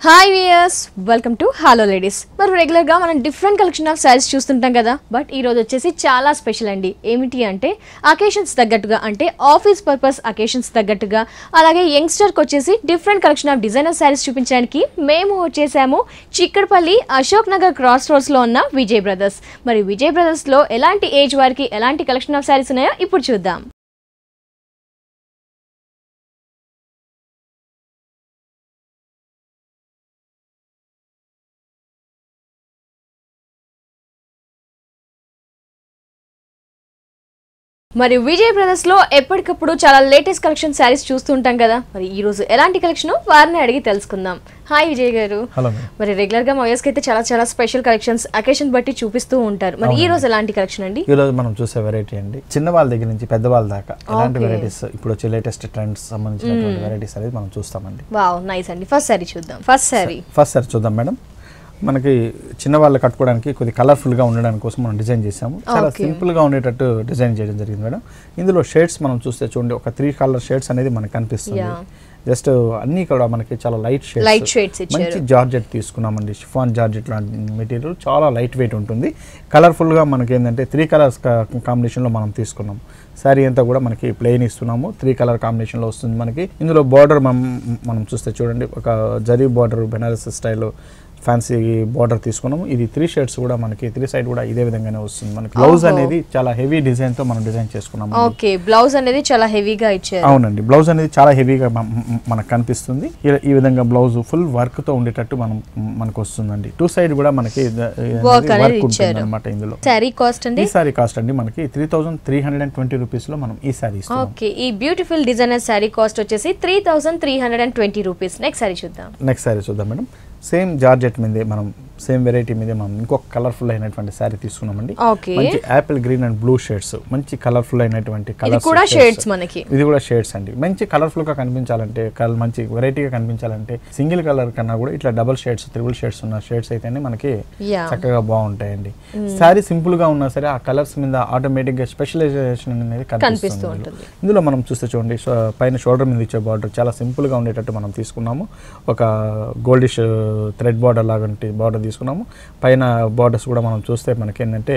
Hi viewers welcome to hello ladies. మరి రెగ్యులర్గా మనం డిఫరెంట్ కలెక్షన్ ఆఫ్ శారీస్ చూస్తుంటాం కదా, బట్ ఈరోజు వచ్చేసి చాలా స్పెషల్ అండి. ఏమిటి అంటే అకేషన్స్ తగ్గట్టుగా, అంటే ఆఫీస్ పర్పస్ అకేషన్స్ తగ్గట్టుగా, అలాగే యంగ్స్టర్కి వచ్చేసి different collection of designer saris చూపించడానికి మేము వచ్చేసాము చిక్కడపల్లి అశోక్ నగర్ క్రాస్ రోడ్స్లో ఉన్న విజయ్ బ్రదర్స్. మరి విజయ్ బ్రదర్స్లో ఎలాంటి ఏజ్ వారికి ఎలాంటి కలెక్షన్ ఆఫ్ శారీస్ ఉన్నాయో ఇప్పుడు చూద్దాం. మరి విజయ్ బ్రదర్స్ లో ఎప్పటికప్పుడు చాలా లేటెస్ట్ కలెక్షన్ శారీస్ చూస్తూ ఉంటాం కదా, మరి ఈ రోజు ఎలాంటి కలెక్షన్ వారిని అడిగి తెలుసుకుందాం. హాయ్ విజయ్ గారు. మరి రెగ్యులర్ గా మా వ్యూయర్స్ కి అయితే చాలా చాలా స్పెషల్ కలెక్షన్స్ అకేషన్ బట్టి చూపిస్తూ ఉంటారు. మరి ఈ రోజు ఎలాంటి కలెక్షన్ అండి? ఈ రోజు మనం చూసే వెరైటీ అండి, చిన్న వాళ్ళ దగ్గర నుంచి పెద్ద వాళ్ళ దాకా ఎలాంటి వెరైటీస్ ఇప్పుడు వచ్చే లేటెస్ట్ ట్రెండ్స్ సంబంధించిన వెరైటీస్ అనేది మనం చూస్తామండి. వావ్, నైస్ అండి. ఫస్ట్ శారీ చూద్దాం. ఫస్ట్ శారీ చూద్దాం మేడం. మనకి చిన్న వాళ్ళు కట్టుకోవడానికి కొద్ది కలర్ఫుల్గా ఉండడానికి కోసం మనం డిజైన్ చేసాము. చాలా సింపుల్గా ఉండేటట్టు డిజైన్ చేయడం జరిగింది మేడం. ఇందులో షేడ్స్ మనం చూస్తే చూడండి, ఒక 3 కలర్ షేడ్స్ అనేది మనకు కనిపిస్తుంది. జస్ట్ అన్ని కూడా మనకి చాలా లైట్ షేడ్స్, మంచి జార్జెట్ తీసుకున్నామండి. షిఫాన్ జార్జెట్ లాంటి మెటీరియల్ చాలా లైట్ వెయిట్ ఉంటుంది. కలర్ఫుల్గా మనకి ఏంటంటే 3 కలర్స్ కాంబినేషన్లో మనం తీసుకున్నాం. శారీ అంతా కూడా మనకి ప్లెయిన్ ఇస్తున్నాము, 3 కలర్ కాంబినేషన్లో వస్తుంది మనకి. ఇందులో బార్డర్ మనం చూస్తే చూడండి, ఒక zari border Banaras style fancy border తీసుకున్నాము. ఇది 3 షేడ్స్ కూడా మనకి 3 సైడ్ కూడా ఇదే విధంగానే వస్తుంది. మనకి బ్లౌజ్ అనేది చాలా హెవీ డిజైన్ తో మనం డిజైన్ చేసుకున్నాము. ఓకే, బ్లౌజ్ అనేది చాలా హెవీగా ఇచ్చారు. అవునండి, బ్లౌజ్ అనేది చాలా హెవీగా మనకు కనిపిస్తుంది. ఈ విధంగా బ్లౌజ్ ఫుల్ వర్క్ తో ఉండేటట్టు మనకు వస్తుందండి. 2 సైడ్ కూడా మనకి వర్క్ ఉంటుంది అన్నమాట. ఇందులో సారీ కాస్ట్ అండి, ఈ సారీ కాస్ట్ అండి మనకి 3320 రూపీస్ లో మనం ఈ సారీ ఇస్తాం. ఓకే, ఈ బ్యూటిఫుల్ డిజైనర్ సారీ కాస్ట్ వచ్చేసి 3320 రూపీస్. నెక్స్ట్ సారీ చూద్దాం మేడం. సేమ్ జార్జెట్ మీదే మనం సేమ్ వెరైటీ మీదే మనం ఇంకొక కలర్ఫుల్ అయినటువంటి శారీ తీసుకున్నామండి. మంచి Apple green and blue shades, మంచి కలర్ఫుల్ అయినటువంటి కలర్స్. ఇది కూడా షేడ్స్ అండి. మంచి కలర్ఫుల్ గా కనిపించాలంటే, మంచి వెరైటీగా కనిపించాలంటే సింగిల్ కలర్ కన్నా కూడా ఇట్లా డబుల్ షేడ్స్, 3 షేడ్స్ ఉన్న షేడ్స్ అయితేనే మనకి చక్కగా బాగుంటాయండి. శారీ సింపుల్ గా ఉన్నా సరే ఆ కలర్స్ మీద ఆటోమేటిక్ గా స్పెషలైజేషన్ అనేది కనిపిస్తుంది. ఇందులో మనం చూస్తే చూడండి, పైన షోల్డర్ మీద ఇచ్చే బార్డర్ చాలా సింపుల్ గా ఉండేటట్టు మనం తీసుకున్నాము. ఒక గోల్డిష్ థ్రెడ్ బార్డర్ లాంటి బార్డర్ తీసుకున్నాము. పైన బార్డర్స్ కూడా మనం చూస్తే మనకి ఏంటంటే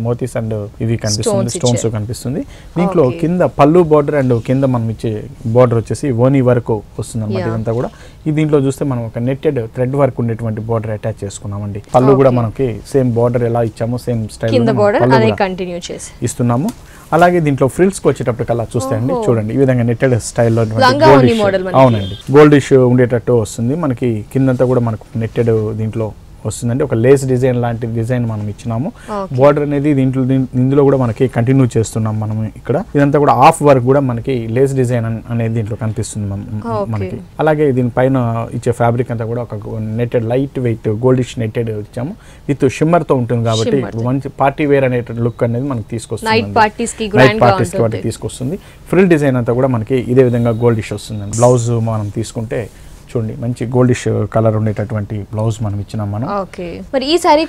మోతీస్ అండ్ ఇవి కనిపిస్తుంది, స్టోన్స్ కనిపిస్తుంది. దీంట్లో కింద పళ్ళు బార్డర్ అండ్ కింద మనం ఇచ్చే బార్డర్ వచ్చేసి ఓనీ వరకు వస్తుంది అన్నమాట. ఇదంతా కూడా దీంట్లో చూస్తే మనం ఒక నెట్టెడ్ థ్రెడ్ వర్క్ ఉండేటువంటి బార్డర్ అటాచ్ చేసుకున్నామండి. పళ్ళు కూడా మనకి సేమ్ బార్డర్ ఎలా ఇచ్చామో సేమ్ స్టైల్ ఇస్తున్నాము. అలాగే దీంట్లో ఫ్రిల్స్ కి వచ్చేటప్పుడు కల్లా చూస్తే అండి చూడండి, ఈ విధంగా నెట్టెడ్ స్టైల్లో అవునండి గోల్డిష్ ఉండేటట్టు వస్తుంది మనకి. కిందంతా కూడా మనకు నెట్టెడ్ దీంట్లో వస్తుందండి. ఒక లేస్ డిజైన్ లాంటి డిజైన్ మనం ఇచ్చినాము. బార్డర్ అనేది ఇందులో కూడా మనకి కంటిన్యూ చేస్తున్నాం మనం ఇక్కడ. ఇదంతా కూడా హాఫ్ వర్క్ కూడా మనకి లేస్ డిజైన్ అనేది దీంట్లో కనిపిస్తుంది మనకి. అలాగే దీనిపైన ఇచ్చే ఫ్యాబ్రిక్ అంతా కూడా ఒక netted light weight goldish netted ఇచ్చాము. విత్ షిమ్మర్ తో ఉంటుంది కాబట్టి మంచి పార్టీ వేర్ అనే లుక్ అనేది మనకి తీసుకొస్తుంది. నైట్ పార్టీస్ కి తీసుకొస్తుంది. ఫ్రిల్ డిజైన్ అంతా కూడా మనకి ఇదే విధంగా గోల్డిష్ వస్తుందండి. బ్లౌజ్ మనం తీసుకుంటే చూడండి, మంచి గోల్డిష్ కలర్ ఉండేటటువంటి బ్లౌజ్ మనం ఇచ్చినాం మనం. మరి ఈ సారీ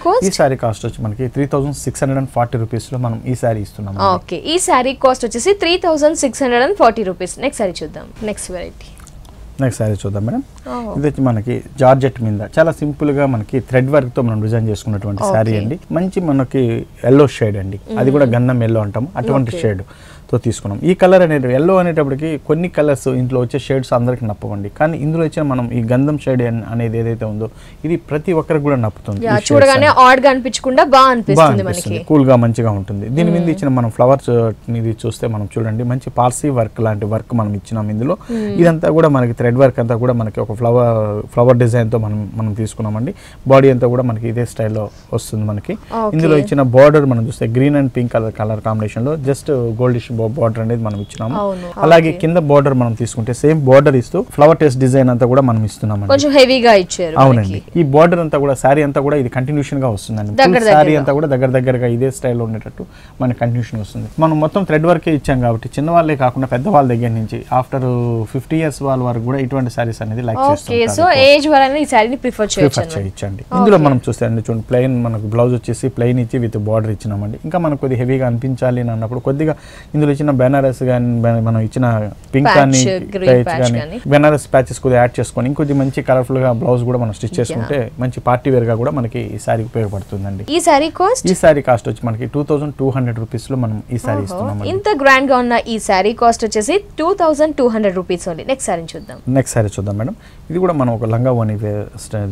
కాస్ట్ వచ్చి మనకి 3640 రూపీస్ లో మనం ఈ సారీ ఇస్తున్నాం. ఓకే, ఈ సారీ కాస్ట్ వచ్చేసి 3640 రూపీస్. నెక్స్ట్ సారీ చూద్దాం. నెక్స్ట్ సారీ చూద్దాం మేడం. ఇది వచ్చి మనకి జార్జెట్ మీద చాలా సింపుల్ గా మనకి థ్రెడ్ వర్క్ తో మనం డిజైన్ చేసుకున్నటువంటి సారీ అండి. మంచి మనకి ఎల్లో షేడ్ అండి, అది కూడా గంధం ఎల్లో అంటాము, అటువంటి షేడ్ తో తీసుకున్నాం. ఈ కలర్ అనేది ఎల్లో అనేటప్పటికి కొన్ని కలర్స్ ఇంట్లో వచ్చే షేడ్స్ అందరికి నప్పవండి, కానీ ఇందులో ఇచ్చిన మనం ఈ గంధం షేడ్ అనేది ఏదైతే ఉందో ఇది ప్రతి ఒక్కరికి కూడా నప్పుతుంది. చూడగానే ఆడ్ గా అనిపించకుండా బాగా అనిపిస్తుంది, కూల్ గా మంచిగా ఉంటుంది. దీని మీద ఇచ్చిన మనం ఫ్లవర్స్ ఇది చూస్తే మనం చూడండి, మంచి పార్సీ వర్క్ లాంటి వర్క్ మనం ఇచ్చినాం ఇందులో. ఇదంతా కూడా మనకి థ్రెడ్ వర్క్ అంతా కూడా మనకి ఒక ఫ్లవర్ డిజైన్ తో మనం తీసుకున్నామండి. బాడీ అంతా కూడా మనకి ఇదే స్టైల్లో వస్తుంది మనకి. ఇందులో ఇచ్చిన బార్డర్ మనం చూస్తే green and pink colour combination లో జస్ట్ గోల్డిష్ బార్డర్ అనేది మనం ఇచ్చినాము. అలాగే కింద బార్డర్ మనం తీసుకుంటే సేమ్ బార్డర్ ఇస్తూ ఫ్లవర్ టెస్ట్ డిజైన్ అంతా కూడా మనం ఇస్తున్నాం. కొంచెం హెవీగా ఇచ్చారు. అవునండి, ఈ బార్డర్ అంతా కూడా సారీ అంతా కూడా ఇది కంటిన్యూషన్ గా వస్తుందండి. సారీ అంతా కూడా దగ్గరగా ఇదే స్టైల్లో ఉండేటట్టు మనకి కంటిన్యూషన్ వస్తుంది. మనం మొత్తం థ్రెడ్ వర్కే ఇచ్చాం కాబట్టి చిన్న వాళ్ళే కాకుండా పెద్ద వాళ్ళ దగ్గర నుంచి ఆఫ్టర్ 50 years వాళ్ళ వరకు కూడా ఇటువంటి సారీస్ అనేది లైక్ చేయొచ్చండి. ఇందులో మనం చూస్తే చూడండి, ప్లెయిన్ మనకు బ్లౌజ్ వచ్చేసి ప్లెయిన్ ఇచ్చి విత్ బార్డర్ ఇచ్చినామండి. ఇంకా మనకు కొద్దిగా హెవీగా అనిపించాలి అని అన్నప్పుడు కొద్దిగా ఇందులో ఇందులో ఇచ్చిన బెనారస్ కానీ మనం ఇచ్చిన పింక్ కానీ బెనారస్ ప్యాచెస్ కూడా యాడ్ చేసుకొని ఇంకొంచెం మంచి కలర్ఫుల్ గా బ్లౌజ్ కూడా మనం స్టిచ్ చేసుకుంటే మంచి పార్టీ వేర్ గా కూడా మనకి ఈ సారీ ఉపయోగపడుతుందండి. ఈ సారీ కాస్ట్ వచ్చి మనకి 2200 రూపీస్ లో మనం ఈ సారీ ఇస్తున్నాం. ఇంత గ్రాండ్ గా ఉన్న ఈ సారీ కాస్ట్ వచ్చేసి 2200 రూపీస్ ఓన్లీ. నెక్స్ట్ సారీ చూద్దాం మేడం. ఇది కూడా మనం ఒక లంగా ఓని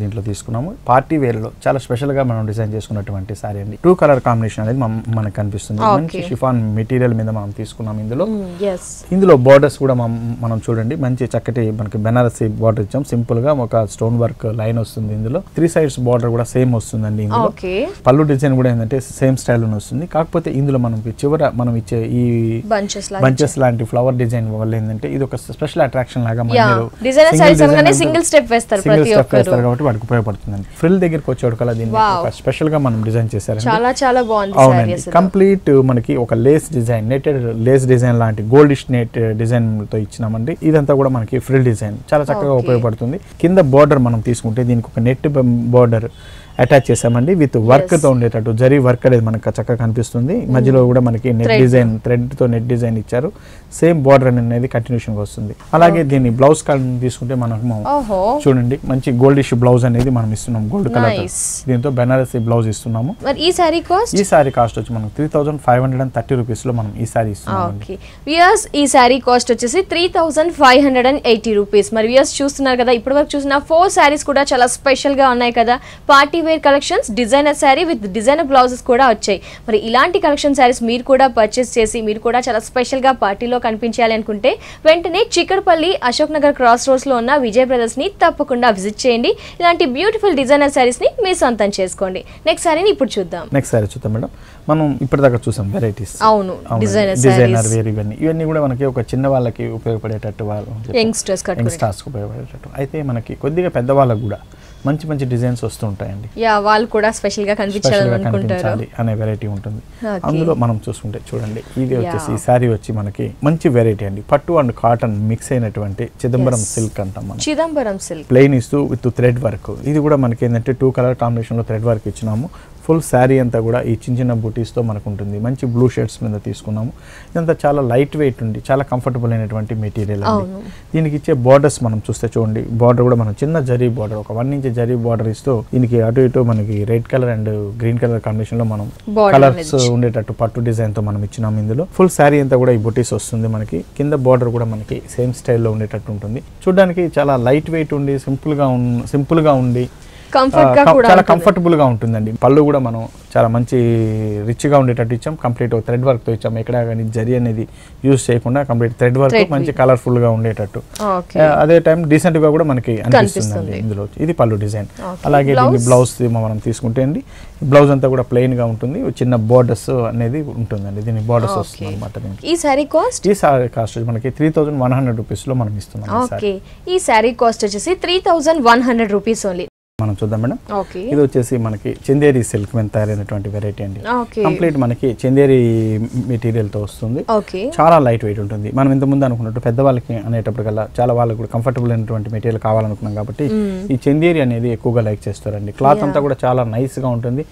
దీంట్లో తీసుకున్నాము. పార్టీ వేర్ లో చాలా స్పెషల్ గా మనం డిజైన్ చేసుకున్నటువంటి సారీ అండి. 2 కలర్ కాంబినేషన్ అనేది మనకు కనిపిస్తుంది. మంచి షిఫాన్ మెటీరియల్ మీద మనం తీసుకున్నాం. ఇందులో బోర్డర్స్ కూడా మనం చూడండి మంచి చక్కటి మనకి బెనారసీ బోర్డర్ ఇచ్చాం. సింపుల్ గా ఒక స్టోన్ వర్క్ లైన్ వస్తుంది. ఇందులో 3 సైడ్స్ బోర్డర్ కూడా సేమ్ వస్తుందండి. ఇందులో పళ్ళు డిజైన్ కూడా ఏంటంటే సేమ్ స్టైల్ వస్తుంది. కాకపోతే ఇందులో మనం ఇచ్చే ఈ బంచెస్ లాంటి ఫ్లవర్ డిజైన్ వల్ల ఏంటంటే ఇది ఒక స్పెషల్ అట్రాక్షన్ లాగా సింగిల్ స్టెప్ వేస్తారు కాబట్టి వాటికి ఉపయోగపడుతుందండి. ఫ్రిల్ దగ్గరికి వచ్చేటికల్లా దీన్ని స్పెషల్ గా మనం డిజైన్ చేశారు. చాలా బాగుంది. కంప్లీట్ మనకి ఒక Lay's design, netted Lay's design లాంటి గోల్డిష్ నెట్ డిజైన్ తో ఇచ్చినామండి. ఇదంతా కూడా మనకి ఫ్రిల్ డిజైన్ చాలా చక్కగా ఉపయోగపడుతుంది. కింద బోర్డర్ మనం తీసుకుంటే దీనికి ఒక నెట్ బోర్డర్ అటాచ్ చేసామండి. విత్ వర్క్ తో ఉండేటట్టు జరీ వర్క్ అనేది మనకు చక్కగా కనిపిస్తుంది. మధ్యలో కూడా మనకి నెట్ డిజైన్, థ్రెడ్ తో నెట్ డిజైన్ ఇచ్చారు. సేమ్ బోర్డర్ అనేది కంటిన్యూషన్ గా వస్తుంది. అలాగే దీన్ని బ్లౌజ్ కలర్ తీసుకుంటే మనము చూడండి మంచి గోల్డిష్ బ్లౌజ్ అనేది మనం ఇస్తున్నాం. గోల్డ్ కలర్ దీంతో బెనారసీ బ్లౌజ్ ఇస్తున్నాము. ఈ సారీ కాస్ట్ వచ్చి మనం 3530 రూపీస్ లో మనం ఈ సారీ ఇస్తున్నాం. ఈ సారీ కాస్ట్ వచ్చేసి 3580 రూపీస్. మరి వ్యూయర్స్ చూస్తున్నారు కదా, ఇప్పటి వరకు చూసిన 4 సారీస్ కూడా చాలా స్పెషల్ గా ఉన్నాయి కదా. Party wear collections, designer sari with designer blouses కూడా వచ్చాయి. మరి ఇలాంటి కలెక్షన్ శారీస్ మీరు కూడా పర్చేస్ చేసి మీరు కూడా చాలా స్పెషల్ గా పార్టీలో కనిపించాలి అనుకుంటే వెంటనే చిక్కడపల్లి అశోక్ నగర్ క్రాస్ రోడ్స్ లో ఉన్న విజయ్ బ్రదర్స్ ని తప్పకుండా విజిట్ చేయండి. ఇలాంటి బ్యూటిఫుల్ డిజైనర్ శారీస్ ని మీ సొంతం చేసుకోండి. నెక్స్ట్ సారీని ఇప్పుడు చూద్దాం. మేడం. మనం ఇప్పటిదాకా చూసాం వెరైటీస్. అవును, డిజైనర్ వేర్ ఇవన్నీ కూడా మనకి ఒక చిన్న వాళ్ళకి ఉపయోగపడేటట్టు, యంగ్స్టర్స్ ఉపయోగపడేటట్టు. అయితే మనకి కొద్దిగా పెద్దవాళ్ళకు కూడా మంచి మంచి డిజైన్స్ వస్తూ ఉంటాయండి. వాళ్ళు కూడా స్పెషల్ గా కనిపించాలి అనే వెరైటీ ఉంటుంది. అందులో మనం చూసుకుంటే చూడండి, ఇది వచ్చేసి ఈ సారీ వచ్చి మనకి మంచి వెరైటీ అండి. పట్టు అండ్ కాటన్ మిక్స్ అయినటువంటి చిదంబరం సిల్క్ అంటాం మనం. చిదంబరం సిల్క్ ప్లెయిన్ ఇస్తూ విత్ థ్రెడ్ వర్క్. ఇది కూడా మనకి ఏంటంటే 2 కలర్ కాంబినేషన్ లో థ్రెడ్ వర్క్ ఇచ్చినాము. ఫుల్ శారీ అంతా కూడా ఈ చిన్న బూటీస్తో మనకు ఉంటుంది. మంచి బ్లూ షేడ్స్ మీద తీసుకున్నాము. ఇదంతా చాలా లైట్ వెయిట్ ఉంది, చాలా కంఫర్టబుల్ అయినటువంటి మెటీరియల్ అండి. దీనికి ఇచ్చే బార్డర్స్ మనం చూస్తే చూడండి, బార్డర్ కూడా మనం చిన్న జరీ బార్డర్, ఒక 1 ఇంచ్ జరీ బార్డర్ ఇస్తూ దీనికి అటు ఇటు మనకి red colour and green colour combination లో మనం కలర్స్ ఉండేటట్టు పట్టు డిజైన్ తో మనం ఇచ్చినాము. ఇందులో ఫుల్ శారీ అంతా కూడా ఈ బూటీస్ వస్తుంది. మనకి కింద బార్డర్ కూడా మనకి సేమ్ స్టైల్లో ఉండేటట్టు ఉంటుంది. చూడడానికి చాలా లైట్ వెయిట్ ఉండి సింపుల్ గా ఉండి చాలా కంఫర్టబుల్ గా ఉంటుందండి. పళ్ళు కూడా మనం చాలా మంచి రిచ్ గా ఉండేటట్టు ఇచ్చాం. కంప్లీట్ థ్రెడ్ వర్క్ తో ఇచ్చాం. ఎక్కడ కానీ జరీ అనేది యూజ్ చేయకుండా కంప్లీట్ థ్రెడ్ వర్క్ మంచి కలర్ఫుల్ గా ఉండేటట్టు, అదే టైం డీసెంట్ గా కూడా మనకి అనిపిస్తుందండి. ఇందులో ఇది పళ్ళు డిజైన్. అలాగే దీన్ని బ్లౌజ్ మనం తీసుకుంటే అండి, బ్లౌజ్ అంతా కూడా ప్లెయిన్ గా ఉంటుంది. చిన్న బోర్డర్స్ అనేది ఉంటుందండి. దీని బోర్డర్స్ వస్తుంది అనమాట. ఈ సారీ కాస్ట్ మనకి 3100 రూపీస్ లో మనం ఇస్తున్నాం. ఈ సారీ కాస్ట్ వచ్చేసి 3100 రూపీస్ ఓన్లీ. మనం చూద్దాం మేడం. ఇది వచ్చేసి మనకి చందేరి సిల్క్ మీద తయారైనటువంటి వెరైటీ అండి. కంప్లీట్ మనకి చందేరి మెటీరియల్ తో వస్తుంది. చాలా లైట్ వెయిట్ ఉంటుంది. మనం ఇంత ముందు అనుకున్నట్టు పెద్దవాళ్ళకి అనేటప్పటికల్లా చాలా వాళ్ళకి కూడా కంఫర్టబుల్ అయినటువంటి మెటీరియల్ కావాలనుకున్నాం కాబట్టి ఈ చందేరి అనేది ఎక్కువగా లైక్ చేస్తారండి. క్లాత్ అంతా కూడా చాలా నైస్ గా ఉంటుంది.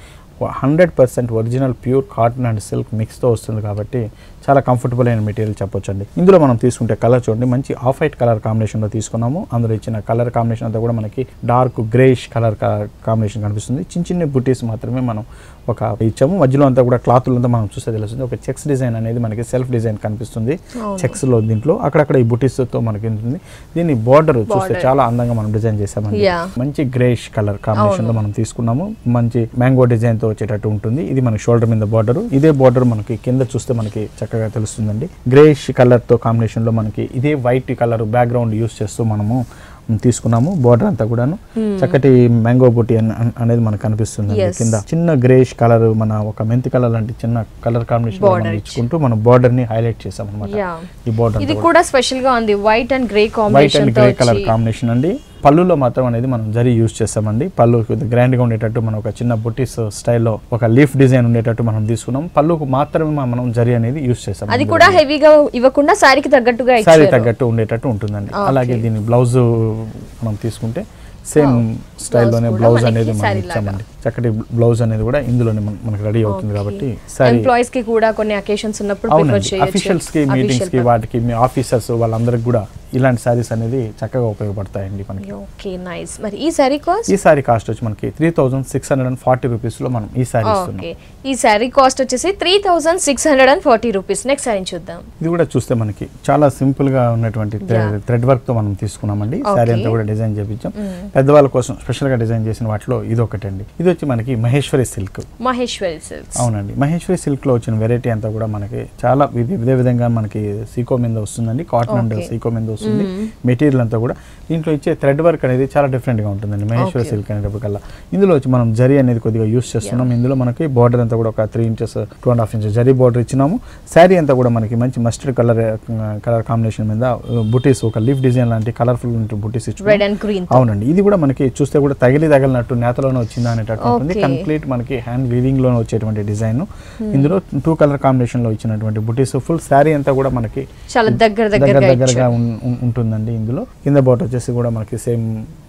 100% original pure cotton and silk మిక్స్తో వస్తుంది కాబట్టి చాలా కంఫర్టబుల్ అయిన మెటీరియల్ చెప్పొచ్చండి. ఇందులో మనం తీసుకుంటే కలర్ చూడండి, మంచి ఆఫ్ వైట్ కలర్ కాంబినేషన్లో తీసుకున్నాము. అందులో ఇచ్చిన కలర్ కాంబినేషన్ అంతా కూడా మనకి డార్క్ గ్రేష్ కలర్ కాంబినేషన్ కనిపిస్తుంది. చిన్న బుటీస్ మాత్రమే మనం ఒక ఇచ్చాము. మధ్యలో అంతా కూడా క్లాతులంతా మనం చూస్తే తెలుస్తుంది. ఒక చెక్స్ డిజైన్ అనేది మనకి సెల్ఫ్ డిజైన్ కనిపిస్తుంది చెక్స్ లో. దీంట్లో అక్కడక్కడ ఈ బుటీస్తో మనకి ఉంటుంది. దీన్ని బోర్డర్ చూస్తే చాలా అందంగా మనం డిజైన్ చేసామండి. మంచి గ్రేష్ కలర్ కాంబినేషన్ లో మనం తీసుకున్నాము. మంచి మ్యాంగో డిజైన్ తో వచ్చేటట్టు ఉంటుంది. ఇది మన షోల్డర్ మీద బార్డర్. ఇదే బార్డర్ మనకి కింద చూస్తే మనకి చక్కగా తెలుస్తుందండి. గ్రేష్ కలర్ తో కాంబినేషన్ లో మనకి ఇదే వైట్ కలర్ బ్యాక్గ్రౌండ్ యూస్ చేస్తూ మనము తీసుకున్నాము. బోర్డర్ అంతా కూడాను చక్కటి మ్యాంగో బూటీ అనేది మనకు కనిపిస్తుంది. కింద చిన్న గ్రేష్ కలర్, మన ఒక మెంతి కలర్ లాంటి చిన్న కలర్ కాంబినేషన్ ఇచ్చుకుంటూ మనం బోర్డర్ ని హైలైట్ చేసాం అనమాట. ఈ బోర్డర్ ఇది కూడా స్పెషల్ గా ఉంది. White and grey colour combination అండి. పళ్ళులో మాత్రం అనేది మనం జరీ యూజ్ చేస్తామండి. పళ్ళు గ్రాండ్ గా ఉండేటట్టు మనం ఒక చిన్న బుటీస్ స్టైల్లో ఒక లీఫ్ డిజైన్ ఉండేటట్టు మనం తీసుకున్నాం. పళ్ళుకు మాత్రమే మనం జరీ అనేది యూజ్ చేస్తాం. అది కూడా హెవీగా ఇవ్వకుండా సారీకి తగ్గట్టు ఉండేటట్టు ఉంటుందండి. అలాగే దీని బ్లౌజ్ మనం తీసుకుంటే సేమ్ స్టైల్లోనే బ్లౌజ్ అనేది మనం ఇచ్చామండి. చక్కటి బ్లౌజ్ అనేది కూడా ఇందులోనే మనకి రెడీ అవుతుంది కాబట్టి సారీ ఎంప్లాయీస్ కి కూడా కొన్ని అకేషన్స్ ఉన్నప్పుడు ప్రిఫర్ చేయొచ్చు, అఫీషియల్స్ కి మీటింగ్స్ కి వాటికి మీ ఆఫీసర్స్ వాళ్ళందరికీ కూడా ఇలాంటి సారీస్ అనేది చక్కగా ఉపయోగపడతాయండి మనకి. Okay nice. మరి ఈ సారీ కాస్ట్? ఈ సారీ కాస్ట్ వచ్చి మనకి 3640 రూపీస్ లో మనం ఈ సారీ ఇస్తున్నాం. ఈ సారీ కాస్ట్ వచ్చేసి 3640 రూపీస్. నెక్స్ట్ సారీ చూద్దాం. ఇది కూడా చూస్తే మనకి చాలా సింపుల్ గా ఉన్నటువంటి థ్రెడ్ వర్క్ తో మనం తీసుకున్నామండి. సారీ అంతా కూడా డిజైన్ చేపించాం. పెద్దవాళ్ళ కోసం స్పెషల్ గా డిజైన్ చేసిన వాటిలో ఇది ఒకటండి. ఇది వచ్చి మనకి మహేశ్వరి సిల్క్. మహేశ్వరి సిల్క్ అవునండి. మహేశ్వరి సిల్క్ లో వచ్చిన వెరైటీ అంతా కూడా మనకి చాలా ఇదే విధంగా మనకి సీకో మీద వస్తుందండి. కాటన్ అండ్ సీకో మీద వస్తుంది. మెటీరియల్ అంతా కూడా దీంట్లో ఇచ్చే థ్రెడ్ వర్క్ అనేది చాలా డిఫరెంట్ గా ఉంటుందండి మహేశ్వరి సిల్క్ అనేటప్పటికల్లా. ఇందులో వచ్చి మనం జరీ అనేది కొద్దిగా యూస్ చేస్తున్నాం. ఇందులో మనకి బార్డర్ అంతా కూడా ఒక 3 ఇంచెస్ 2.5 ఇంచెస్ జరీ బార్డర్ ఇచ్చినాము. శారీ అంతా కూడా మనకి మంచి మస్టర్డ్ కలర్ కాంబినేషన్ మీద బుటీస్ ఒక లీఫ్ డిజైన్ లాంటి కలర్ఫుల్ బుటీస్ ఇచ్చాము. అవునండి. ఇది కూడా మనకి చూస్తే కూడా తగిలినట్టు నేతలోనే వచ్చిందా అనేటట్టు ఉంటుంది. కంప్లీట్ మనకి హ్యాండ్ వీవింగ్ లోనే వచ్చేటువంటి డిజైన్. ఇందులో 2 కలర్ కాంబినేషన్ లో ఇచ్చినటువంటి బుటీస్ ఫుల్ శారీ అంతా కూడా మనకి చాలా దగ్గరగా ఉంటుందండి. ఇందులో కింద బార్డర్ వచ్చేసి కూడా మనకి సేమ్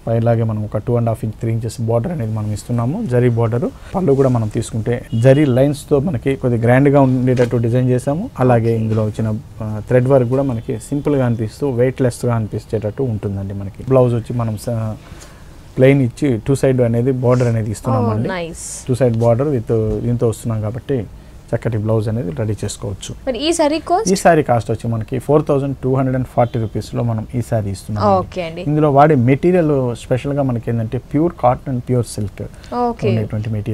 పైలాగే మనం ఒక 2.5 ఇంచ్ 3 ఇంచెస్ బార్డర్ అనేది మనం ఇస్తున్నాము. జరీ బార్డర్ పళ్ళు కూడా మనం తీసుకుంటే జరీ లైన్స్ తో మనకి కొద్దిగా గ్రాండ్ గా ఉండేటట్టు డిజైన్ చేసాము. అలాగే ఇందులో వచ్చిన థ్రెడ్ వర్క్ కూడా మనకి సింపుల్ గా అనిపిస్తూ వెయిట్ లెస్ గా అనిపించేటట్టు ఉంటుందండి. మనకి బ్లౌజ్ వచ్చి మనం ప్లెయిన్ ఇచ్చి 2 సైడ్ అనేది బార్డర్ అనేది ఇస్తున్నామండి. 2 సైడ్ బార్డర్ విత్ దీంతో వస్తున్నాం కాబట్టి చక్కటి బ్లౌజ్ అనేది రెడీ చేసుకోవచ్చు. మరి ఈ సారీ కాస్ట్? ఈ సారీ కాస్ట్ వచ్చి మనకి 4240 రూపీస్ లో మనం ఈ సారీ ఇస్తున్నాం. ఓకే అండి. ఇందులో వాడే మెటీరియల్ స్పెషల్ గా మనకి ఏంటంటే pure cotton and pure silk. Okay.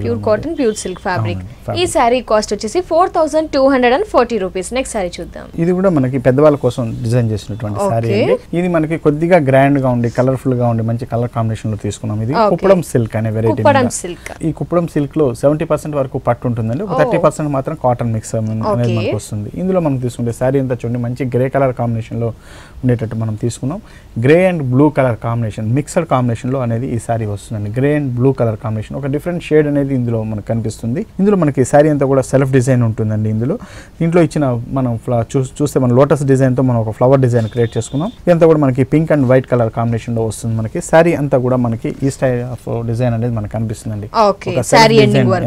Pure cotton pure silk fabric. ఈ సారీ కాస్ట్ వచ్చేసి 4240 రూపీస్. నెక్స్ట్ సారీ చూద్దాం. ఇది కూడా మనకి పెద్దవాళ్ళ కోసం డిజైన్ చేసినటువంటి సారీ అండి. ఇది మనకి కొద్దిగా గ్రాండ్ గా ఉండి కలర్ఫుల్ గా ఉండి మంచి కలర్ కాంబినేషన్ లో తీసుకున్నాం. ఇది కుప్పడం సిల్క్ అనే వెరైటీ. ఈ కుప్పడం సిల్క్ లో 70% వరకు పట్టు ఉంటుందండి. ఒక 30% మాత్రం కాటన్ మిక్స్ అనేది మనకు వస్తుంది. ఇందులో మనం తీసుకుంటే శారీ అంతా చూడండి మంచి గ్రే కలర్ కాంబినేషన్ లో ఉండేటట్టు మనం తీసుకున్నాం. Grey and blue colour combination mixed combination లో అనేది ఈ సారీ వస్తుందండి. Grey and blue colour combination ఒక డిఫరెంట్ షేడ్ అనేది ఇందులో మనకు కనిపిస్తుంది. ఇందులో మనకి శారీ అంతా కూడా సెల్ఫ్ డిజైన్ ఉంటుందండి. దీంట్లో ఇచ్చిన మనం చూస్తే మన లోటస్ డిజైన్ తో మనం ఒక ఫ్లవర్ డిజైన్ క్రియేట్ చేసుకున్నాం. ఇదంతా కూడా మనకి pink and white colour combination లో వస్తుంది. మనకి శారీ అంతా కూడా మనకి ఈ స్టైల్ ఆఫ్ డిజైన్ అనేది మనకు కనిపిస్తుందండి.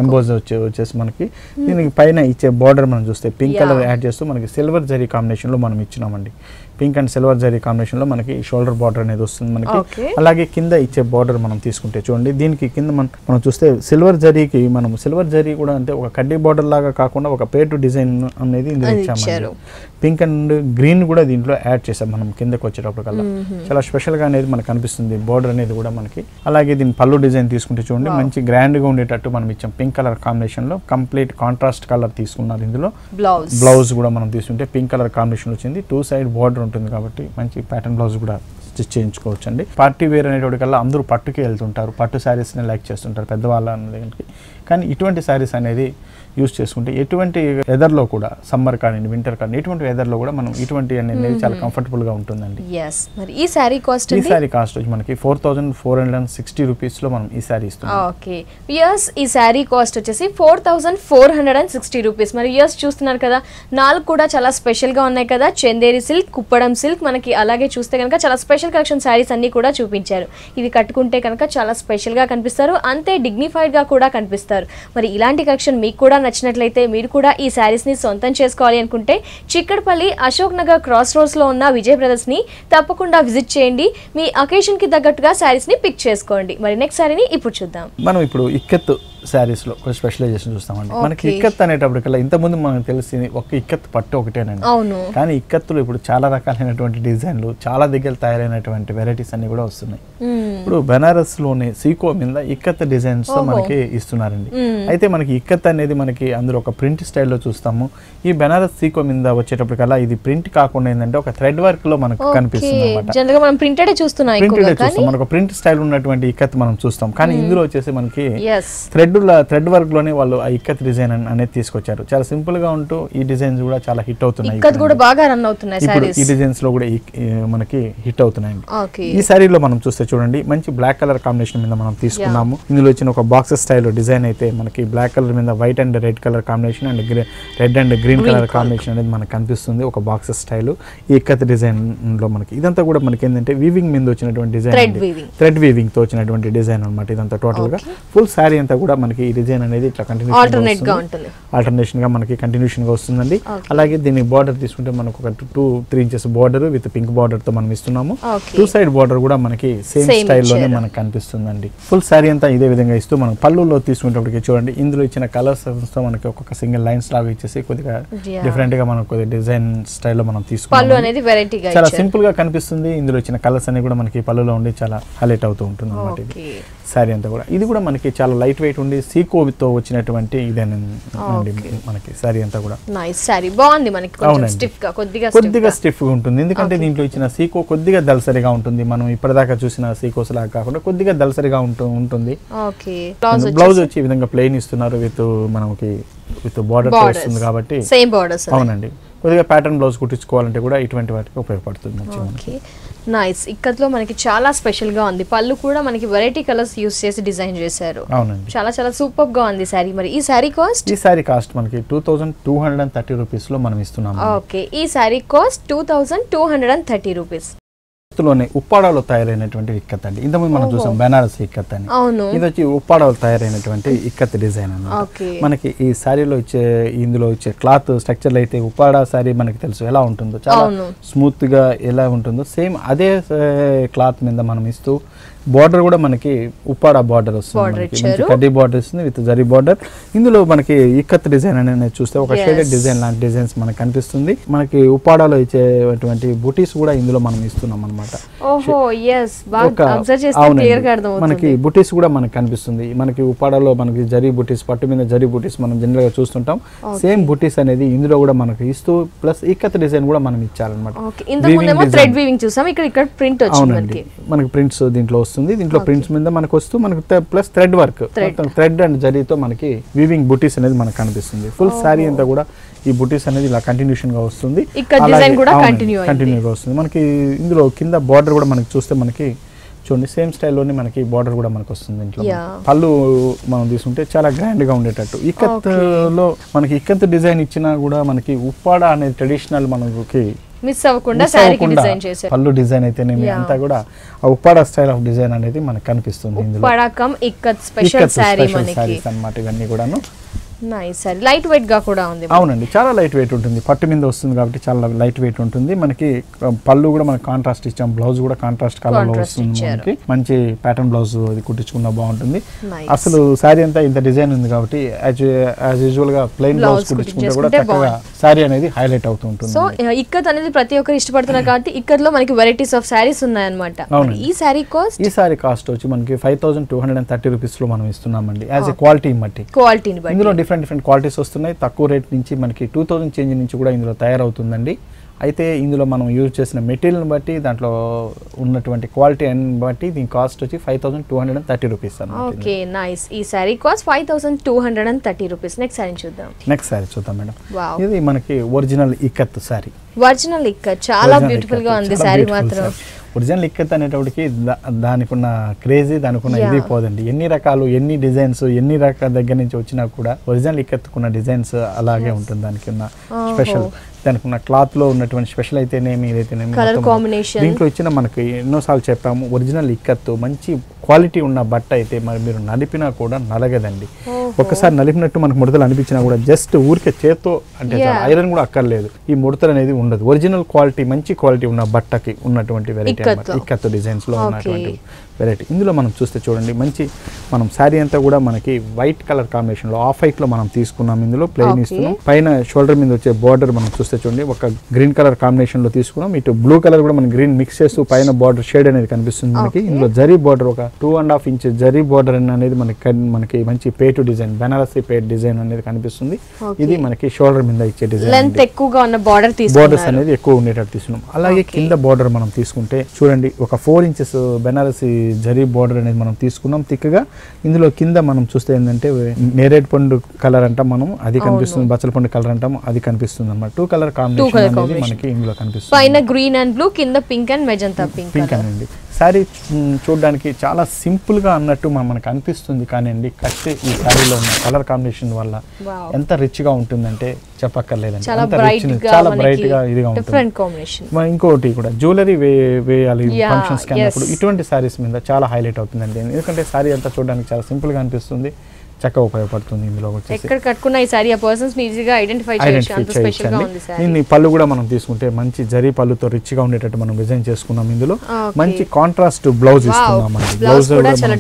ఎంబోజ్ వచ్చేసి మనకి దీనికి పైన ఇచ్చే బార్డర్ మనం చూస్తే పింక్ కలర్ యాడ్ చేస్తూ మనకి సిల్వర్ జరీ కాంబినేషన్ లో మనం ఇచ్చినామండి. Pink and silver zari combination లో మనకి షోల్డర్ బార్డర్ అనేది వస్తుంది మనకి. అలాగే కింద ఇచ్చే బార్డర్ మనం తీసుకుంటే చూడండి దీనికి కింద మనం చూస్తే సిల్వర్ జరీకి మనం సిల్వర్ జరీ కూడా అంటే ఒక కడ్డీ బార్డర్ లాగా కాకుండా ఒక పేటు డిజైన్ అనేది ఇందులో ఇచ్చాము. పింక్ అండ్ గ్రీన్ కూడా దీంట్లో యాడ్ చేసాం మనం కిందకి వచ్చేటప్పటికల్లా. చాలా స్పెషల్ గా అనేది మనకు కనిపిస్తుంది బార్డర్ అనేది కూడా మనకి. అలాగే దీని పళ్ళు డిజైన్ తీసుకుంటే చూడండి మంచి గ్రాండ్ గా ఉండేటట్టు మనం ఇచ్చాం. పింక్ కలర్ కాంబినేషన్ లో కంప్లీట్ కాంట్రాస్ట్ కలర్ తీసుకున్నారు. ఇందులో బ్లౌజ్ కూడా మనం తీసుకుంటే పింక్ కలర్ కాంబినేషన్ వచ్చింది. 2 సైడ్ బార్డర్ ఉంటుంది కాబట్టి మంచి ప్యాటర్న్ బ్లౌజ్ కూడా స్టిచ్ చేయించుకోవచ్చు అండి. పార్టీ వేర్ అనేటికల్లా అందరూ పట్టుకి వెళ్తుంటారు, పట్టు శారీస్ని లైక్ చేస్తుంటారు పెద్దవాళ్ళ అనేది. కానీ ఇటువంటి శారీస్ అనేది యూస్ చేసుకుంటే ఎటువంటి వెదర్లో కూడా సమ్మర్ కానీ వింటర్ కానీ ఎటువంటి వెదర్లో కూడా మనం ఇటువంటి అనేది చాలా కంఫర్టబుల్గా ఉంటుందండి. ఈ సారీ కాస్ట్ వచ్చి మనకి 4460 రూపీస్లో మనం ఈ సారీ ఇస్తున్నాం. ఓకే యస్, ఈ సారీ కాస్ట్ వచ్చేసి 4460 రూపీస్. మరి యస్ చూస్తున్నారు కదా, 4 కూడా చాలా స్పెషల్గా ఉన్నాయి కదా. చందేరి సిల్క్, కుప్పడం సిల్క్ మనకి. అలాగే చూస్తే కనుక చాలా స్పెషల్ కలెక్షన్ సారీస్ అన్ని కూడా చూపించారు. ఇవి కట్టుకుంటే కనుక చాలా స్పెషల్గా కనిపిస్తారు, అంతే డిగ్నిఫైడ్గా కూడా కనిపిస్తారు. మరి ఇలాంటి కలెక్షన్ మీకు కూడా నచ్చినట్లయితే మీరు కూడా ఈ శారీస్ ని సొంతం చేసుకోవాలి అనుకుంటే చిక్కడపల్లి అశోక్ నగర్ క్రాస్ రోడ్స్ లో ఉన్న విజయ్ బ్రదర్స్ ని తప్పకుండా విజిట్ చేయండి. మీ అకేషన్ కి తగ్గట్టుగా శారీస్ ని పిక్ చేసుకోండి. మరి నెక్స్ట్ శారీని ఇప్పుడు చూద్దాం. మనం ఇప్పుడు ఇక్కత్ శారీస్ లో ఒక స్పెషలైజేషన్ చూస్తామండి. మనకి ఇక్కత్ అనేటప్పటికల్లా ఇంతకుముందు మనకు తెలిసింది ఒక ఇక్కత్ పట్టు ఒకటేనండి. కానీ ఇక్కత్తులు ఇప్పుడు చాలా రకాలైనటువంటి డిజైన్లు, చాలా దగ్గర తయారైనటువంటి వెరైటీస్ అన్ని కూడా వస్తున్నాయి. ఇప్పుడు బెనారస్ లోనే సీకో మీద ఇక్కత్ డిజైన్స్ తో మనకి ఇస్తున్నారండి. అయితే మనకి ఇక్కత్ అనేది మనకి అందులో ఒక ప్రింట్ స్టైల్లో చూస్తాము. ఈ బెనారస్ సీకో మీద వచ్చేటప్పటికల్లా ఇది ప్రింట్ కాకుండా ఏంటంటే ఒక థ్రెడ్ వర్క్ లో మనకు కనిపిస్తుంది అన్నమాట. మనకు ప్రింట్ స్టైల్ ఉన్నటువంటి ఇక్కత్ మనం చూస్తాం. కానీ ఇందులో వచ్చేసి మనకి థ్రెడ్ వర్క్ లోనే వాళ్ళు ఆ ఇక్కత్ డిజైన్ అనేది తీసుకొచ్చారు. చాలా సింపుల్ గా ఉంటూ ఈ డిజైన్స్ కూడా చాలా హిట్ అవుతున్నాయి. ఈ డిజైన్స్ లో కూడా మనకి హిట్ అవుతున్నాయండి. ఈ సారీలో మనం చూస్తే చూడండి మంచి బ్లాక్ కలర్ కాంబినేషన్ మీద మనం తీసుకున్నాము. ఇందులో వచ్చిన ఒక బాక్స్ స్టైల్ డిజైన్ అయితే మనకి బ్లాక్ కలర్ మీద white and red colour combination and red and green colour combination అనేది మనకు కనిపిస్తుంది. ఒక బాక్స్ స్టైల్ ఈ ఇక్కత్ డిజైన్ లో మనకి ఇదంతా కూడా మనకి ఏంటంటే వీవింగ్ మీద వచ్చినటువంటి డిజైన్, థ్రెడ్ వీవింగ్ తో వచ్చినటువంటి డిజైన్ అనమాట. ఇదంతా టోటల్ గా ఫుల్ సారీ అంతా కూడా మనకి ఈ డిజైన్ అనేది ఇట్లా ఆల్టర్నేషన్ గా మనకి కంటిన్యూషన్ గా వస్తుందండి. అలాగే దీని బార్డర్ తీసుకుంటే మనకు ఒక 2-3 inches border with pink border తో మనం ఇస్తున్నాము. 2 సైడ్ బార్డర్ కూడా మనకి సేమ్ స్టైల్లోనే మనకు కనిపిస్తుందండి. ఫుల్ శారీ అంతా ఇదే విధంగా ఇస్తూ మనం పళ్ళులో తీసుకునేటప్పటికి చూడండి ఇందులో ఇచ్చిన కలర్స్ తో మనకి ఒక్కొక్క సింగిల్ లైన్స్ లాగా ఇచ్చేసి కొద్దిగా డిఫరెంట్ గా మనకు కొద్దిగా డిజైన్ స్టైల్లో మనం తీసుకుంటాం. చాలా సింపుల్ గా కనిపిస్తుంది. ఇందులో ఇచ్చిన కలర్స్ అన్ని కూడా మనకి పళ్ళులో ఉండి చాలా హైలైట్ అవుతూ ఉంటుంది అన్నమాట. ఇది శారీ అంతా కూడా ఇది కూడా మనకి చాలా లైట్ వెయిట్ ఉండి సీకోతో వచ్చినటువంటి ఇదేనండి మనకి శారీ అంతా కూడా. కొద్దిగా స్టిఫ్ గా ఉంటుంది ఎందుకంటే దీంట్లో ఇచ్చిన సీకో కొద్దిగా దళసరిగా ఉంటుంది. మనం ఇప్పటిదాకా చూసిన సీకోస్ లాగా కాకుండా కొద్దిగా దళసరిగా ఉంటుంది. బ్లౌజ్ వచ్చి ఈ విధంగా ప్లెయిన్ ఇస్తున్నారు విత్ బార్డర్ వస్తుంది కాబట్టి. అవునండి, కొద్దిగా ప్యాటర్న్ బ్లౌజ్ కుట్టించుకోవాలంటే కూడా ఇటువంటి వాటికి ఉపయోగపడుతుంది. నైస్. ఇక్కత్లో మనకి చాలా స్పెషల్ గా ఉంది. పళ్ళు కూడా మనకి వెరైటీ కలర్స్ యూస్ చేసి డిజైన్ చేశారు. అవునండి, చాలా చాలా సూపర్ గా ఉంది సారీ. మరి ఈ సారీ కాస్ట్ మనకి 2230 రూపీస్ లో మనం ఇస్తున్నాము. ఓకే, ఈ సారీ కాస్ట్ 2230 రూపీస్. లోనే ఉప్పాడలో తయారైనటువంటి ఇక్కత్ అండి. ఇంతకుముందు మనం చూసాం బెనారస్ ఇక్కత్ అని. ఇది వచ్చి ఉప్పాడలో తయారైనటువంటి ఇక్కత్ డిజైన్ అన్నమాట. మనకి ఈ శారీలో ఇందులో ఇచ్చే క్లాత్ స్ట్రక్చర్ అయితే ఉప్పాడ శారీ మనకి తెలుసు ఎలా ఉంటుందో, చాలా స్మూత్ గా ఎలా ఉంటుందో సేమ్ అదే క్లాత్ మీద మనం ఇస్తూ బార్డర్ కూడా మనకి ఉప్పాడ బార్డర్ వస్తుంది, కడ్డీ బార్డర్ వస్తుంది విత్ జరీ బార్డర్. ఇందులో మనకి ఇక్కత్ డిజైన్ అనేది చూస్తే ఒక షేడెడ్ డిజైన్ లాంటి డిజైన్స్ మనకు కనిపిస్తుంది. మనకి ఉప్పాడలో ఇచ్చేటువంటి బుటీస్ కూడా ఇందులో మనం ఇస్తున్నాం అనమాట. మనకి బుటీస్ కూడా మనకు కనిపిస్తుంది. మనకి ఉప్పాడలో మనకి జరీ బుటీస్, పట్టు మీద జరీ బుటీస్ మనం జనరల్ గా చూస్తుంటాం. సేమ్ బుటీస్ అనేది ఇందులో కూడా మనకి ఇస్తూ ప్లస్ ఇక్కత్ డిజైన్ కూడా మనం ఇచ్చారనమాట. మనకి ప్రింట్స్ దీంట్లో వస్తుంది. దీంట్లో ప్రింట్స్ మీద మనకు వస్తూ మనకు plus thread work, thread and జరీతో మనకి వీవింగ్ బుటీస్ అనేది మనకు కనిపిస్తుంది. ఫుల్ శారీ అంతా కూడా ఈ బుటీస్ అనేది ఇలా కంటిన్యూషన్ గా వస్తుంది, కంటిన్యూగా వస్తుంది. మనకి ఇందులో కింద బార్డర్ కూడా మనకి చూస్తే మనకి చూడండి సేమ్ స్టైల్లోనే మనకి బార్డర్ కూడా మనకు వస్తుంది. ఇంట్లో పళ్ళు మనం తీసుకుంటే చాలా గ్రాండ్ గా ఉండేటట్టు. ఇక్కత్ లో మనకి ఇక్కత్ డిజైన్ ఇచ్చినా కూడా మనకి ఉప్పాడ అనేది ట్రెడిషనల్ మనకి మిస్ అవ్వకుండా సారీకి డిజైన్ చేశారు. పళ్ళు డిజైన్ అయితేనేమి అంతా కూడా ఆ ఉప్పాడ స్టైల్ ఆఫ్ డిజైన్ అనేది మనకు కనిపిస్తుంది. ఇందులో Uppada come ikat special sorry మనకి అన్నమాట. ఇవన్నీ కూడాను నైస్ సారీ, లైట్ వెయిట్ గా కూడా ఉంది. అవునండి, చాలా లైట్ వెయిట్ ఉంటుంది. పట్టు మీద వస్తుంది కాబట్టి చాలా లైట్ వెయిట్ ఉంటుంది. మనకి పళ్ళు కూడా మనకి కాంట్రాస్ట్ ఇచ్చాం, బ్లౌజ్ కూడా కాంట్రాస్ట్ కలర్ లో వస్తుంది. మనకి మంచి ప్యాటర్న్ బ్లౌజ్ అది కుట్టించుకున్నా బాగుంటుంది. అసలు శారీ అంతా ఇంత డిజైన్ ఉంది కాబట్టి యాజ్ యూజువల్ గా ప్లెయిన్ బ్లౌజ్ కుట్టించుకుంటే కూడా చక్కగా శారీ అనేది హైలైట్ అవుతూ ఉంటుంది. సో ఇక్కత్ అనేది ప్రతి ఒక్కరు ఇష్టపడుతున్నారు కాబట్టి ఇక్కత్ లో మనకి వెరైటీస్ ఆఫ్ శారీస్ ఉన్నాయన్నమాట. ఈ శారీ కాస్ట్ వచ్చి మనకి 5230 రూపీస్ లో మనం ఇస్తున్నామండి. యాజ్ ఎ క్వాలిటీ బట్టి ఇందులో డిఫరెంట్ క్వాలిటీస్ వస్తున్నాయి. తక్కువ రేట్ నుంచి మనకి 2000 చేంజ్ నుంచి కూడా ఇందులో తయారవుతుందండి. అయితే ఇందులో మనం యూజ్ చేసిన మెటీరియల్ని బట్టి దాంట్లో ఉన్నటువంటి క్వాలిటీ అని బట్టి దీని కాస్ట్ వచ్చి 5230 రూపీస్ అన్నమాట. Okay, nice. ఈ sari cost 5230 rupees. Next sari చూద్దాం మేడం. ఇది మనకి ఒరిజినల్ ఇక్కత్ సారీ. ఒరిజినల్ ఇక్కత్ చాలా బ్యూటిఫుల్ గా ఉంది సారీ మాత్రం. ఒరిజినల్ ఇక్కత్ అనేటప్పటికి దానికి ఉన్న క్రేజీ, దానికి ఉన్న ఇది పోదండి. ఎన్ని రకాలు, ఎన్ని డిజైన్స్, ఎన్ని రకాల దగ్గర నుంచి వచ్చినా కూడా ఒరిజినల్ ఇక్కత్తుకున్న డిజైన్స్ అలాగే ఉంటుంది. దానికి ఉన్న స్పెషల్, దానికి ఉన్న క్లాత్ లో ఉన్నటువంటి స్పెషల్ అయితేనేమి ఇదైతేనేమి దీంట్లో ఇచ్చిన మనకి ఎన్నోసార్లు చెప్పాము. ఒరిజినల్ ఇక్కత్తు మంచి క్వాలిటీ ఉన్న బట్ట అయితే మరి మీరు నలిపినా కూడా నలగదండి. ఒక్కసారి నలిపినట్టు మనకు ముడతలు అనిపించినా కూడా జస్ట్ ఊరికే చేత్తో అంటే ఐరన్ కూడా అక్కర్లేదు, ఈ ముడతలు అనేది ఉండదు. ఒరిజినల్ క్వాలిటీ, మంచి క్వాలిటీ ఉన్న బట్టకి ఉన్నటువంటి వెరైటీ అన్నమాట. ఇక్కత్తు డిజైన్స్ లో ఉన్నటువంటి వెరైటీ. ఇందులో మనం చూస్తే చూడండి మంచి మనం శారీ అంతా కూడా మనకి వైట్ కలర్ కాంబినేషన్ లో ఆఫ్ వైట్ లో మనం తీసుకున్నాం. ఇందులో ప్లెయిన్ ఇస్తున్నాం. పైన షోల్డర్ మీద వచ్చే బార్డర్ మనం చూస్తే చూడండి ఒక గ్రీన్ కలర్ కాంబినేషన్ లో తీసుకున్నాం. ఇటు బ్లూ కలర్ కూడా మనం గ్రీన్ మిక్స్ చేస్తూ పైన బార్డర్ షేడ్ అనేది కనిపిస్తుంది మనకి. ఇందులో జరీ బార్డర్ ఒక 2.5 ఇంచ్ జరీ బార్డర్ అనేది మనకి మంచి పేటు డిజైన్, బెనారసీ పేట్ డిజైన్ అనేది కనిపిస్తుంది. ఇది మనకి షోల్డర్ మీద ఇచ్చే డిజైన్. లెంత్ ఎక్కువగా ఉన్న బార్డర్స్ అనేది ఎక్కువ ఉండేటట్టు తీసుకున్నాం. అలాగే కింద బార్డర్ మనం తీసుకుంటే చూడండి ఒక 4 ఇంచెస్ బెనారసీ జరీ బార్డర్ అనేది మనం తీసుకున్నాం థిక్గా. ఇందులో కింద మనం చూస్తే ఏంటంటే నేరేడ్ పండు కలర్ అంటాం మనం, అది కనిపిస్తుంది. బచ్చల పండు కలర్ అంటాం, అది కనిపిస్తుంది అన్నమాట. 2 కలర్ కాంబినేషన్ అనేది మనకి ఇందులో కనిపిస్తుంది. పైన గ్రీన్ అండ్ బ్లూ, కింద పింక్ అండ్ మెజంతా పింక్ అండి. శారీ చూడడానికి చాలా సింపుల్ గా అన్నట్టు మనకు అనిపిస్తుంది, కానీ అండి కట్టే ఈ శారీలో ఉన్న కలర్ కాంబినేషన్ వల్ల ఎంత రిచ్ గా ఉంటుందంటే చెప్పక్కర్లేదండి. చాలా బ్రైట్ గా ఇదిగా ఉంటుంది. ఇంకోటి కూడా జ్యువెలరీ వేయాలి ఫంక్షన్స్ కి అన్నప్పుడు ఇటువంటి శారీస్ మీద చాలా హైలైట్ అవుతుందండి. ఎందుకంటే శారీ అంతా చూడడానికి చాలా సింపుల్ గా అనిపిస్తుంది, చక్కగా ఉపయోగపడుతుంది. ఇందులో వచ్చేసి ఎక్కడ కట్టుకున్న ఈ సారీ ఆ పర్సన్స్ ని ఈజీగా ఐడెంటిఫై చేయొచ్చు, అంత స్పెషల్ గా ఉంది సారీ. దీని పళ్ళు కూడా మనం తీసుకుంటే మంచి జరీ పళ్ళుతో రిచ్ గా ఉండేటట్టు మనం డిజైన్ చేసుకున్నాం. ఇందులో మంచి కాంట్రాస్ట్ బ్లౌజ్ ఇస్తున్నాం అండి. బ్లౌజ్ కూడా చాలా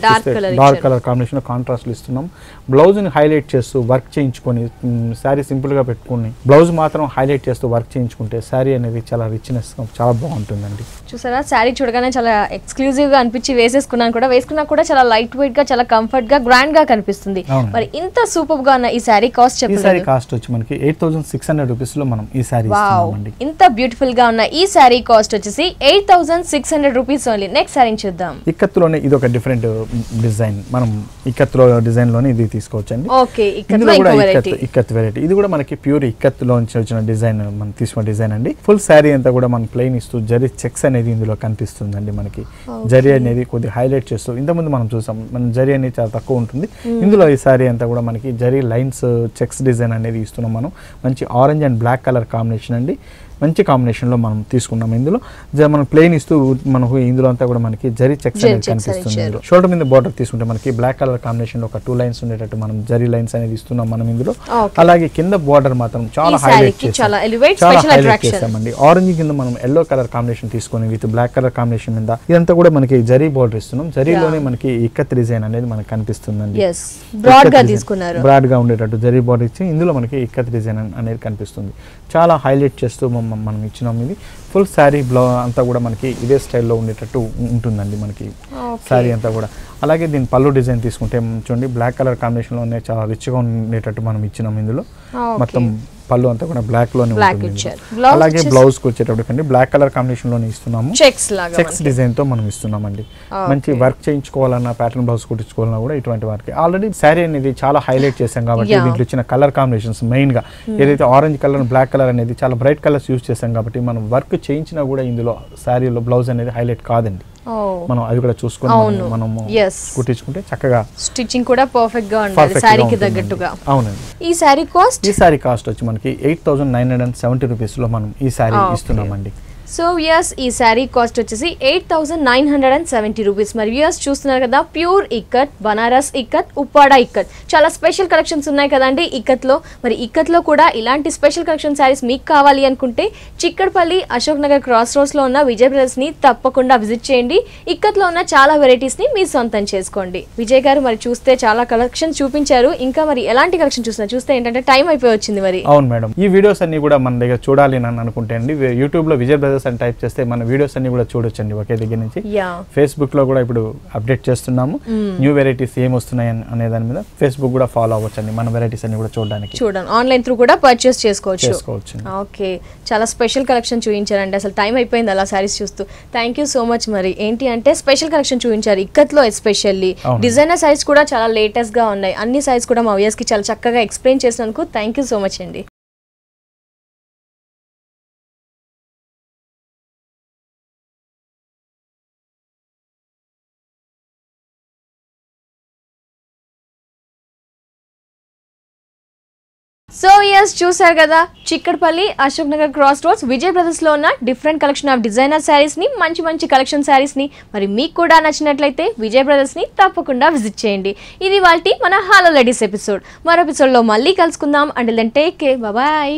డార్క్ కలర్ కాంబినేషన్ లో కాంట్రాస్ట్ ఇస్తున్నాం. బ్లౌజ్ ని హైలైట్ చేస్తూ వర్క్ చేయించుకొని సారీ సింపుల్ గా పెట్టుకుని బ్లౌజ్ మాత్రం హైలైట్ చేస్తూ వర్క్ చేయించుకుంటే సారీ అనేది చాలా రిచ్నెస్ చాలా బాగుంటుందండి. చూసారా సారీ చూడగానే చాలా ఎక్స్క్లూజివ్ గా అనిపించి వేసుకున్నా కూడా చాలా లైట్ వెయిట్ గా, చాలా కంఫర్ట్ గా, గ్రాండ్ గా కనిపిస్తుంది. మరి ఇంత సూపర్ గా ఉన్న ఈ సారీ కాస్ట్ చెప్పండి. ఈ సారీ కాస్ట్ వచ్చి మనకి 8600 రూపీస్ లో మనం ఈ సారీ ఇస్తున్నామండి. ఇంత బ్యూటిఫుల్ గా ఉన్న ఈ సారీ కాస్ట్ వచ్చేసి 8600 రూపీస్ ఓన్లీ. నెక్స్ట్ సారీ చూద్దాం. ఇక్కత్తులోనే ఇది ఒక డిఫరెంట్ డిజైన్, మనం ఇక్కత్తులో డిజైన్ లోనే ఇది తీసుకోవచ్చండి. Okay, ikat variety. ఇది కూడా మనకి ప్యూర్ ఇక్కత్తులో నుంచి వచ్చిన డిజైన్, మనం తీసుకున్న డిజైన్ అండి. ఫుల్ సారీ అంతా కూడా మనం ప్లెయిన్ ఇస్తూ జరీ చెక్స్ అనేది ఇందులో కనిపిస్తుందండి. మనకి జరీ అనేది కొద్దిగా హైలైట్ చేస్తూ, ఇంతకుముందు మనం చూసాం మన జరీ అనేది చాలా తక్కువ ఉంటుంది. ఇందులో ఈ సారీ అంతా కూడా మనకి జరీ లైన్స్ చెక్స్ డిజైన్ అనేది ఇస్తున్నాం. మనం మంచి orange and black colour combination అండి. మంచి కాంబినేషన్లో మనం తీసుకున్నాం. ఇందులో మనం ప్లెయిన్ ఇస్తూ మనకు ఇందులో అంతా కూడా మనకి జరీ చెక్స్ అనేది కనిపిస్తుంది. షోల్డర్ మీద బార్డర్ తీసుకుంటే మనకి బ్లాక్ కలర్ కాంబినేషన్ లో ఒక 2 లైన్స్ ఉండేటట్టు మనం జరీ లైన్స్ అనేది ఇస్తున్నాం మనం ఇందులో. అలాగే కింద బార్డర్ మాత్రం చాలా హైలైట్ చేసామండి. ఆరెంజ్ కింద మనం ఎల్లో కలర్ కాంబినేషన్ తీసుకొని విత్ బ్లాక్ కలర్ కాంబినేషన్ మీద ఇదంతా కూడా మనకి జరీ బార్డర్ ఇస్తున్నాం. జరీలోనే మనకి ఇక్కత్ డిజైన్ అనేది మనకి కనిపిస్తుందండి. బ్రాడ్ గా ఉండేటట్టు జరీ బార్డర్ ఇచ్చి ఇందులో మనకి ఇక్కత్ డిజైన్ అనేది కనిపిస్తుంది. చాలా హైలైట్ చేస్తూ మనం ఇచ్చినాం. ఇది ఫుల్ శారీ అంతా కూడా మనకి ఇదే స్టైల్లో ఉండేటట్టు ఉంటుందండి మనకి శారీ అంతా కూడా. అలాగే దీని పళ్ళు డిజైన్ తీసుకుంటే చూడండి, బ్లాక్ కలర్ కాంబినేషన్లో చాలా రిచ్గా ఉండేటట్టు మనం ఇచ్చినాం. ఇందులో మొత్తం పళ్ళు అంతా కూడా బ్లాక్ లోనే ఉంటుంది. అలాగే బ్లౌజ్ కి వచ్చేటప్పటికండి బ్లాక్ కలర్ కాంబినేషన్ లోనే ఇస్తున్నాము. చెక్స్ డిజైన్ తో మనం ఇస్తున్నామండి. మంచి వర్క్ చేయించుకోవాలన్నా, ప్యాటర్న్ బ్లౌజ్ కుట్టించుకోవాలన్నా కూడా ఇటువంటి వారికి ఆల్రెడీ శారీ అనేది చాలా హైలైట్ చేసాం కాబట్టి దీంట్లో ఇచ్చిన కలర్ కాంబినేషన్స్ మెయిన్ గా ఏదైతే ఆరెంజ్ కలర్, బ్లాక్ కలర్ అనేది చాలా బ్రైట్ కలర్స్ యూజ్ చేసాం కాబట్టి మనం వర్క్ చేయించినా కూడా ఇందులో శారీలో బ్లౌజ్ అనేది హైలైట్ కాదండి. మనం అది కూడా చూసుకొని మనము కుట్టించుకుంటే చక్కగా స్టిచ్చింగ్ కూడా పర్ఫెక్ట్ గా ఉంటుంది సారీకి తగ్గట్టుగా. అవునండి. ఈ సారీ కాస్ట్ వచ్చి మనకి 8970 రూపీస్ లో మనం ఈ సారీ ఇస్తున్నామండి. సో వ్యూయర్స్, ఈ శారీ కాస్ట్ వచ్చేసి 8970 రూపీస్. మరి వ్యూయర్స్ చూస్తున్నారు కదా, ప్యూర్ ఇక్కత్, బనారస్ ఇక్కత్, ఉప్పాడ ఇక్కత్, చాలా స్పెషల్ కలెక్షన్స్ ఉన్నాయి కదండి ఇక్కత్లో. మరి ఇక్కత్లో కూడా ఇలాంటి స్పెషల్ కలెక్షన్ శారీస్ మీకు కావాలి అనుకుంటే చిక్కడపల్లి అశోక్ నగర్ క్రాస్ రోడ్స్ లో ఉన్న విజయ్ బ్రదర్స్ ని తప్పకుండా విజిట్ చేయండి. ఇక్కత్లో ఉన్న చాలా వెరైటీస్ ని మీరు సొంతం చేసుకోండి. విజయ్ గారు మరి చూస్తే చాలా కలెక్షన్ చూపించారు, ఇంకా మరి ఎలాంటి కలెక్షన్ చూస్తే ఏంటంటే టైం అయిపోయి వచ్చింది. మరి అవును మేడం, ఈ వీడియోస్ అన్ని కూడా మన దగ్గర చూడాలి అని అనుకుంటే అండి యూట్యూబ్ లో విజయ్ బ్రదర్స్ అని టైప్ చేస్తే మన వీడియోస్ అన్ని కూడా చూడొచ్చండి ఒకే దగ్గర నుంచి. ఫేస్బుక్ లో కూడా ఇప్పుడు అప్డేట్ చేస్తున్నాము న్యూ వెరైటీస్ ఏం వస్తున్నాయి అనే దాని మీద. ఫేస్బుక్ కూడా ఫాలో అవ్వచ్చండి మన వెరైటీస్ అన్ని కూడా చూడడానికి. ఆన్లైన్ త్రూ కూడా పర్చేస్ చేసుకోవచ్చు. ఓకే, చాలా స్పెషల్ కలెక్షన్ చూపించారండి. అసలు టైం అయిపోయింది అలా సారీస్ చూస్తూ. Thank you so much. మరి ఏంటి అంటే స్పెషల్ కలెక్షన్ చూపించారు ఇక్కత్లో, ఎస్పెషల్లీ డిజైనర్ సారీస్ కూడా చాలా లేటెస్ట్ గా ఉన్నాయి. అన్ని సారీస్ కూడా మా వ్యూయర్స్ కి చాలా చక్కగా ఎక్స్ప్లెయిన్ చేసినందుకు థ్యాంక్ యూ సో మచ్ అండి. సో యస్, చూసారు కదా, Chikkadpally Ashok Nagar cross roads Vijay brothers లో ఉన్న different collection of designer saris ని, మంచి కలెక్షన్ శారీస్ ని. మరి మీకు కూడా నచ్చినట్లయితే విజయ్ బ్రదర్స్ ని తప్పకుండా విజిట్ చేయండి. ఇది వాల్టి మన హలో లేడీస్ ఎపిసోడ్. మరో ఎపిసోడ్ లో మళ్ళీ కలుసుకుందాం. Until then take care, bye.